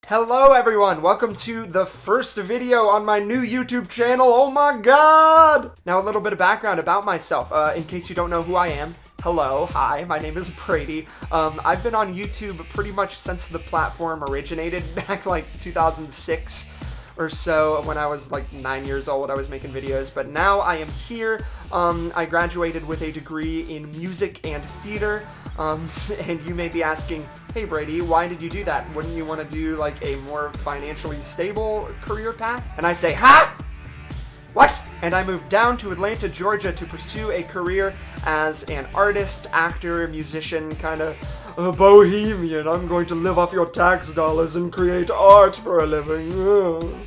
Hello everyone, welcome to the first video on my new YouTube channel. Oh my god! Now a little bit of background about myself, in case you don't know who I am. Hello, hi, my name is Brady. I've been on YouTube pretty much since the platform originated back like 2006 or so. When I was like 9 years old, I was making videos, but now I am here. I graduated with a degree in music and theater, and you may be asking, hey Brady, why did you do that? Wouldn't you want to do like a more financially stable career path? And I say, huh? What? And I moved down to Atlanta, Georgia to pursue a career as an artist, actor, musician, kind of a bohemian. I'm going to live off your tax dollars and create art for a living.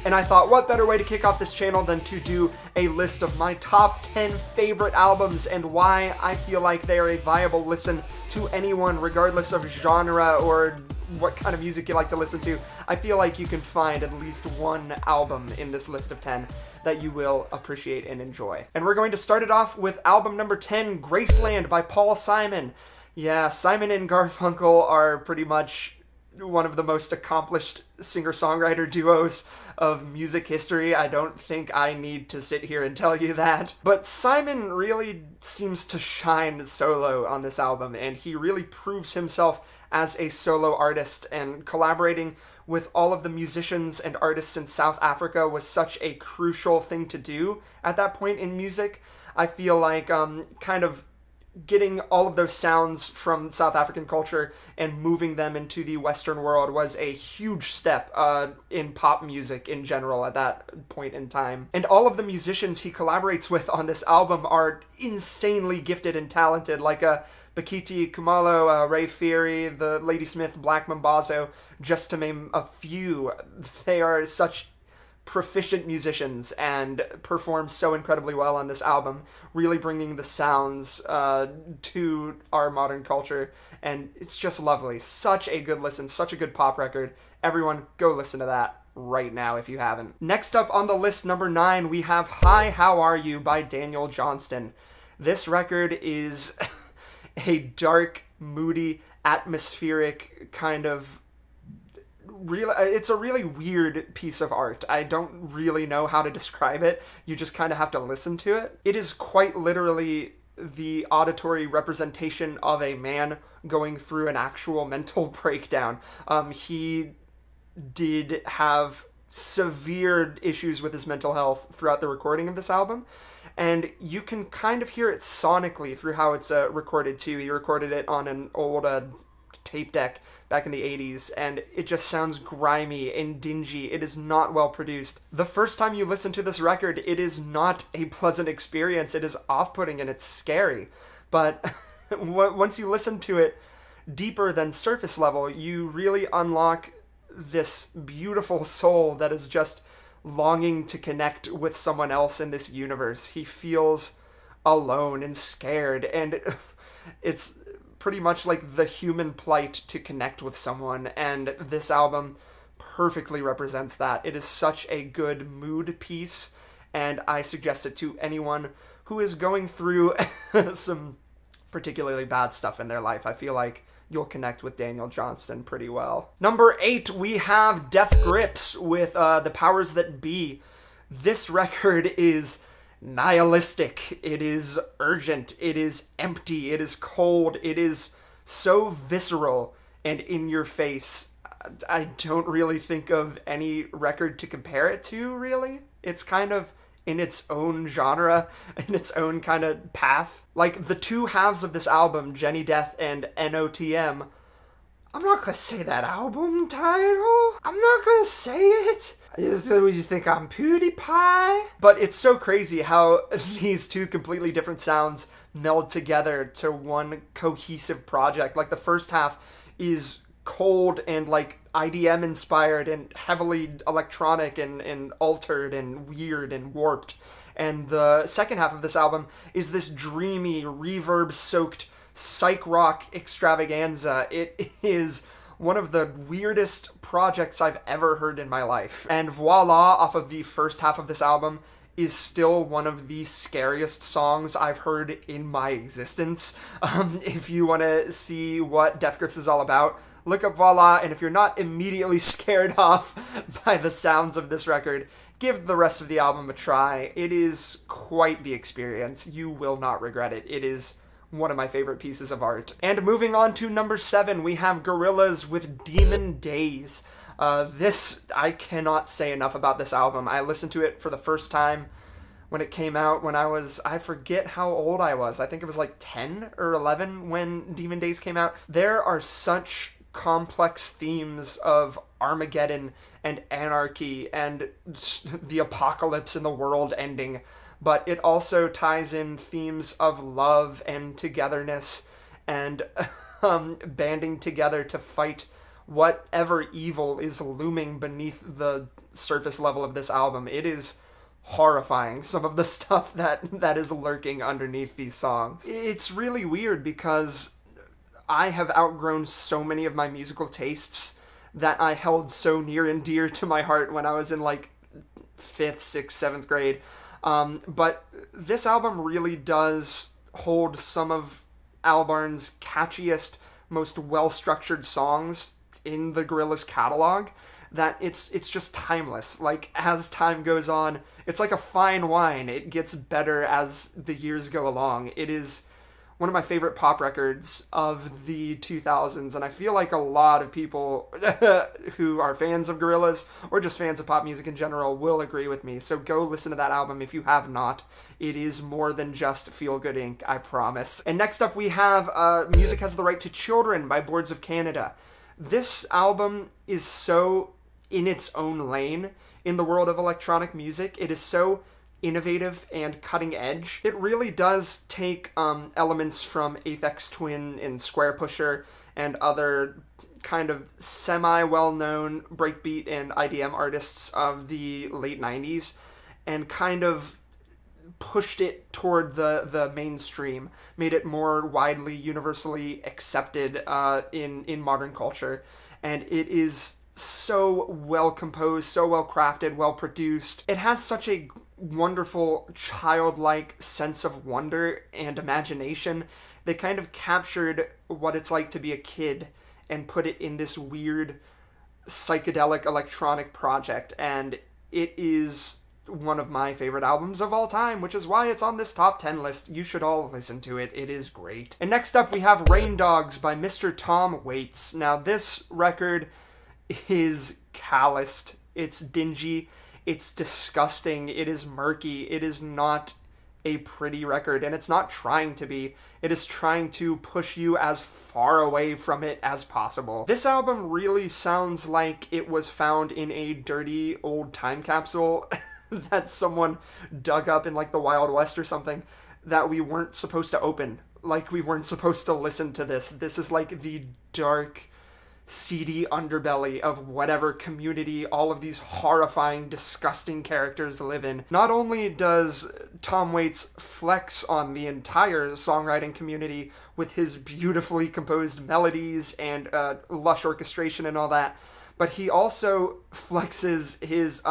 And I thought, what better way to kick off this channel than to do a list of my top 10 favorite albums and why I feel like they are a viable listen to anyone, regardless of genre or what kind of music you like to listen to. I feel like you can find at least one album in this list of 10 that you will appreciate and enjoy. And we're going to start it off with album number 10, Graceland by Paul Simon. Yeah, Simon and Garfunkel are pretty much one of the most accomplished singer-songwriter duos of music history. I don't think I need to sit here and tell you that. But Simon really seems to shine solo on this album, and he really proves himself as a solo artist, and collaborating with all of the musicians and artists in South Africa was such a crucial thing to do at that point in music. I feel like kind of getting all of those sounds from South African culture and moving them into the Western world was a huge step in pop music in general at that point in time. And all of the musicians he collaborates with on this album are insanely gifted and talented, like Bakiti Kumalo, Ray Feary, the Ladysmith, Black Mambazo, just to name a few. They are such proficient musicians and perform so incredibly well on this album, really bringing the sounds to our modern culture, and it's just lovely. Such a good listen, such a good pop record. Everyone go listen to that right now if you haven't. Next up on the list, number 9, we have Hi, How Are You by Daniel Johnston. This record is a dark, moody, atmospheric kind of it's a really weird piece of art. I don't really know how to describe it. You just kind of have to listen to it. It is quite literally the auditory representation of a man going through an actual mental breakdown. He did have severe issues with his mental health throughout the recording of this album, and you can kind of hear it sonically through how it's recorded too. He recorded it on an old tape deck back in the 80s, and it just sounds grimy and dingy. It is not well produced. The first time you listen to this record, it is not a pleasant experience. It is off-putting and it's scary. But once you listen to it deeper than surface level, you really unlock this beautiful soul that is just longing to connect with someone else in this universe. He feels alone and scared, and it's pretty much like the human plight to connect with someone, and this album perfectly represents that. It is such a good mood piece, and I suggest it to anyone who is going through some particularly bad stuff in their life. I feel like you'll connect with Daniel Johnston pretty well. Number 8, we have Death Grips with The Powers That Be. This record is nihilistic, it is urgent, it is empty, it is cold, it is so visceral and in your face. I don't really think of any record to compare it to, really. It's kind of in its own genre, in its own kind of path. Like, the two halves of this album, Jenny Death and NOTM, I'm not gonna say that album title. I'm not gonna say it. You think I'm PewDiePie? But it's so crazy how these two completely different sounds meld together to one cohesive project. Like, the first half is cold and like IDM inspired and heavily electronic and altered and weird and warped. And the second half of this album is this dreamy, reverb-soaked psych rock extravaganza. It is one of the weirdest projects I've ever heard in my life. And Voila, off of the first half of this album, is still one of the scariest songs I've heard in my existence. If you want to see what Death Grips is all about, look up Voila, and if you're not immediately scared off by the sounds of this record, give the rest of the album a try. It is quite the experience. You will not regret it. It is one of my favorite pieces of art. And moving on to number 7, we have Gorillaz with Demon Days. This, I cannot say enough about this album. I listened to it for the first time when it came out when I forget how old I was. I think it was like 10 or 11 when Demon Days came out. There are such complex themes of Armageddon and anarchy and the apocalypse and the world ending, but it also ties in themes of love and togetherness and banding together to fight whatever evil is looming beneath the surface level of this album. It is horrifying, some of the stuff that is lurking underneath these songs. It's really weird because I have outgrown so many of my musical tastes that I held so near and dear to my heart when I was in like 5th, 6th, 7th grade. But this album really does hold some of Albarn's catchiest, most well-structured songs in the Gorillaz catalog, that it's just timeless. Like, as time goes on, it's like a fine wine. It gets better as the years go along. It is one of my favorite pop records of the 2000s, and I feel like a lot of people who are fans of Gorillaz, or just fans of pop music in general, will agree with me. So go listen to that album if you have not. It is more than just feel-good ink, I promise. And next up we have Music Has the Right to Children by Boards of Canada. This album is so in its own lane in the world of electronic music. It is so innovative and cutting edge. It really does take elements from Aphex Twin and Square Pusher and other kind of semi-well-known breakbeat and IDM artists of the late 90s and kind of pushed it toward the mainstream, made it more widely, universally accepted in modern culture. And it is so well composed, so well crafted, well produced. It has such a wonderful childlike sense of wonder and imagination. They kind of captured what it's like to be a kid and put it in this weird psychedelic electronic project, and it is one of my favorite albums of all time, which is why it's on this top 10 list. You should all listen to it. It is great. And next up we have Rain Dogs by Mr. Tom Waits. Now this record is calloused, it's dingy, it's disgusting, it is murky, it is not a pretty record, and it's not trying to be. It is trying to push you as far away from it as possible. This album really sounds like it was found in a dirty old time capsule that someone dug up in like the Wild West or something that we weren't supposed to open. Like, we weren't supposed to listen to this. This is like the dark, seedy underbelly of whatever community all of these horrifying, disgusting characters live in. Not only does Tom Waits flex on the entire songwriting community with his beautifully composed melodies and lush orchestration and all that, but he also flexes his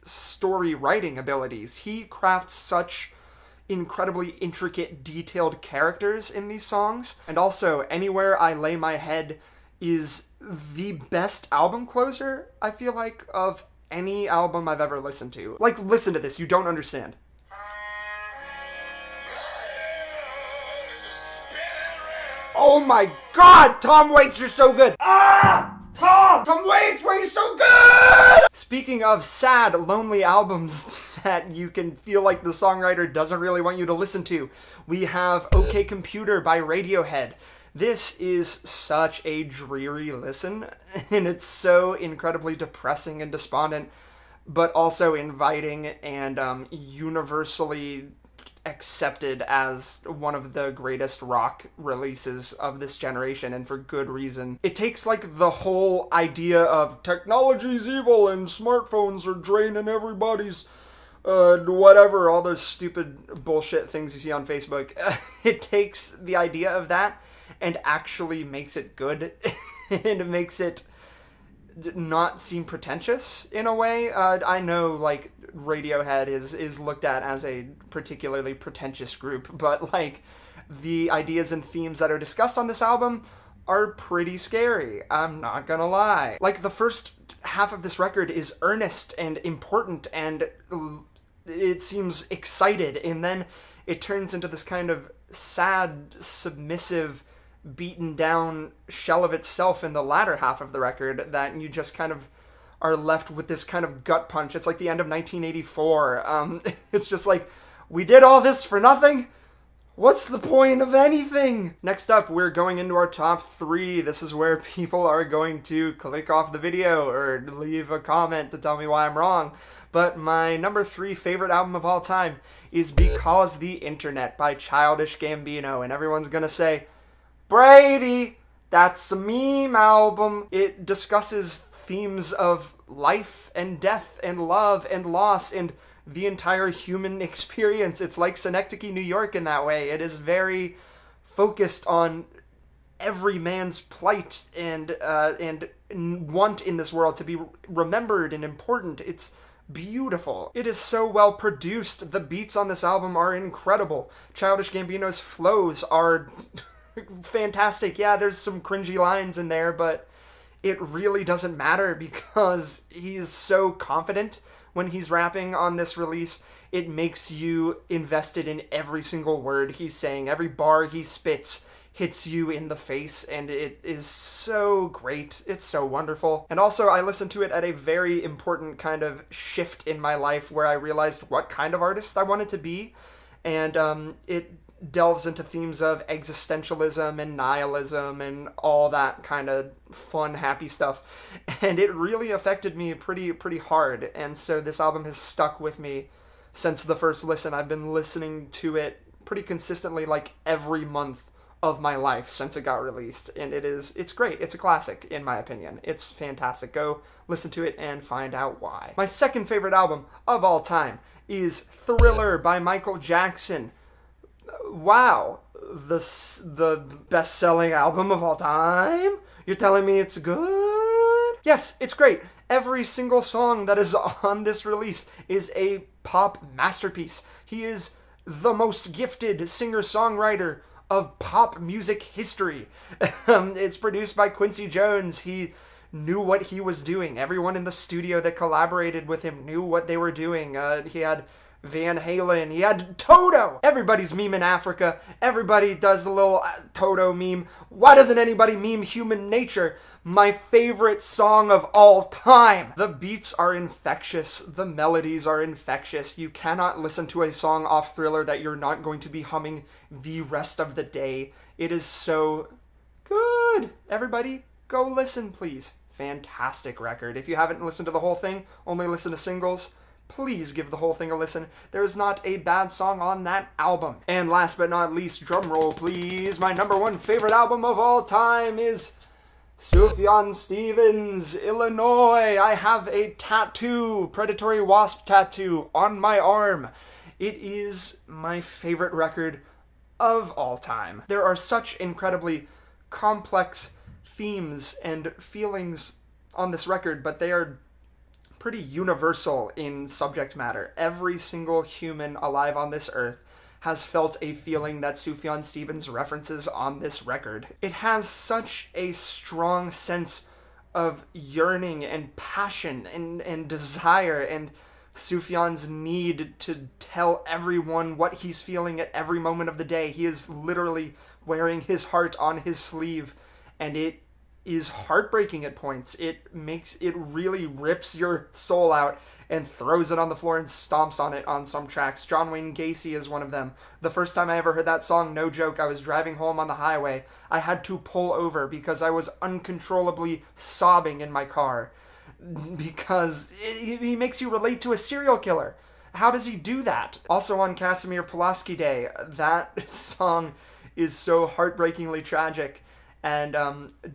story writing abilities. He crafts such incredibly intricate, detailed characters in these songs. And also, Anywhere I Lay My Head is the best album closer, I feel like, of any album I've ever listened to. Like, listen to this, you don't understand. Oh my god, Tom Waits, you're so good! Ah! Tom Waits, why are you so good? Speaking of sad, lonely albums that you can feel like the songwriter doesn't really want you to listen to, we have OK Computer by Radiohead. This is such a dreary listen, and it's so incredibly depressing and despondent, but also inviting and universally accepted as one of the greatest rock releases of this generation, and for good reason. It takes like the whole idea of technology's evil and smartphones are draining everybody's whatever, all those stupid bullshit things you see on Facebook. It takes the idea of that and actually makes it good and makes it not seem pretentious in a way. I know, like, Radiohead is looked at as a particularly pretentious group, but, like, the ideas and themes that are discussed on this album are pretty scary. I'm not gonna lie. Like, the first half of this record is earnest and important, and it seems excited, and then it turns into this kind of sad, submissive, beaten down shell of itself in the latter half of the record that you just kind of are left with this kind of gut punch. It's like the end of 1984. It's just like, we did all this for nothing? What's the point of anything? Next up, we're going into our top 3. This is where people are going to click off the video or leave a comment to tell me why I'm wrong. But my number 3 favorite album of all time is Because the Internet by Childish Gambino. And everyone's gonna say, Brady, that's a meme album. It discusses themes of life and death and love and loss and the entire human experience. It's like Synecdoche, New York in that way. It is very focused on every man's plight and want in this world to be remembered and important. It's beautiful. It is so well produced. The beats on this album are incredible. Childish Gambino's flows are fantastic. Yeah, there's some cringy lines in there, but it really doesn't matter because he's so confident when he's rapping on this release. It makes you invested in every single word he's saying. Every bar he spits hits you in the face, and it is so great. It's so wonderful. And also, I listened to it at a very important kind of shift in my life where I realized what kind of artist I wanted to be, and it delves into themes of existentialism and nihilism and all that kind of fun, happy stuff. And it really affected me pretty hard. And so this album has stuck with me since the first listen. I've been listening to it pretty consistently, like every month of my life since it got released. And it's great. It's a classic, in my opinion. It's fantastic. Go listen to it and find out why. My second favorite album of all time is Thriller by Michael Jackson. Wow, the best-selling album of all time? You're telling me it's good? Yes, it's great. Every single song that is on this release is a pop masterpiece. He is the most gifted singer-songwriter of pop music history. It's produced by Quincy Jones. He knew what he was doing. Everyone in the studio that collaborated with him knew what they were doing. He had Van Halen, he had Toto! Everybody's memeing Africa. Everybody does a little Toto meme. Why doesn't anybody meme Human Nature? My favorite song of all time! The beats are infectious. The melodies are infectious. You cannot listen to a song off Thriller that you're not going to be humming the rest of the day. It is so good! Everybody, go listen, please. Fantastic record. If you haven't listened to the whole thing, only listen to singles, please give the whole thing a listen. There is not a bad song on that album. And last but not least, drumroll please, my number 1 favorite album of all time is Sufjan Stevens, Illinois. I have a tattoo, predatory wasp tattoo, on my arm. It is my favorite record of all time. There are such incredibly complex themes and feelings on this record, but they are pretty universal in subject matter. Every single human alive on this earth has felt a feeling that Sufjan Stevens references on this record. It has such a strong sense of yearning and passion and desire, and Sufjan's need to tell everyone what he's feeling at every moment of the day. He is literally wearing his heart on his sleeve, and it is heartbreaking at points. It really rips your soul out and throws it on the floor and stomps on it on some tracks. John Wayne Gacy is one of them. The first time I ever heard that song, no joke, I was driving home on the highway. I had to pull over because I was uncontrollably sobbing in my car. Because he makes you relate to a serial killer. How does he do that? Also on Casimir Pulaski Day, that song is so heartbreakingly tragic and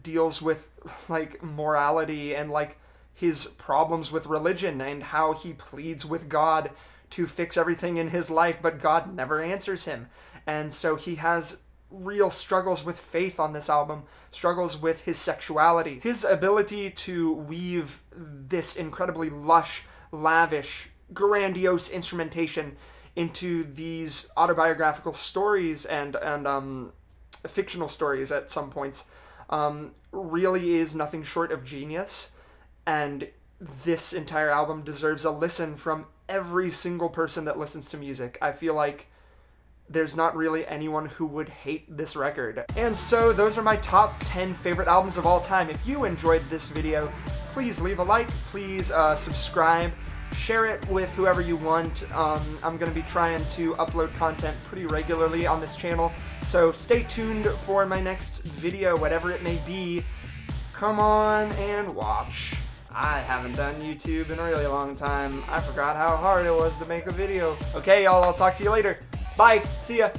deals with like morality and like his problems with religion and how he pleads with God to fix everything in his life, but God never answers him. And so he has real struggles with faith on this album, struggles with his sexuality. His ability to weave this incredibly lush, lavish, grandiose instrumentation into these autobiographical stories and fictional stories at some points really is nothing short of genius, and this entire album deserves a listen from every single person that listens to music. I feel like there's not really anyone who would hate this record. And so those are my top 10 favorite albums of all time. If you enjoyed this video, please leave a like, please subscribe, share it with whoever you want. I'm going to be trying to upload content pretty regularly on this channel, so stay tuned for my next video, whatever it may be. Come on and watch. I haven't done YouTube in a really long time. I forgot how hard it was to make a video. Okay, y'all, I'll talk to you later. Bye. See ya.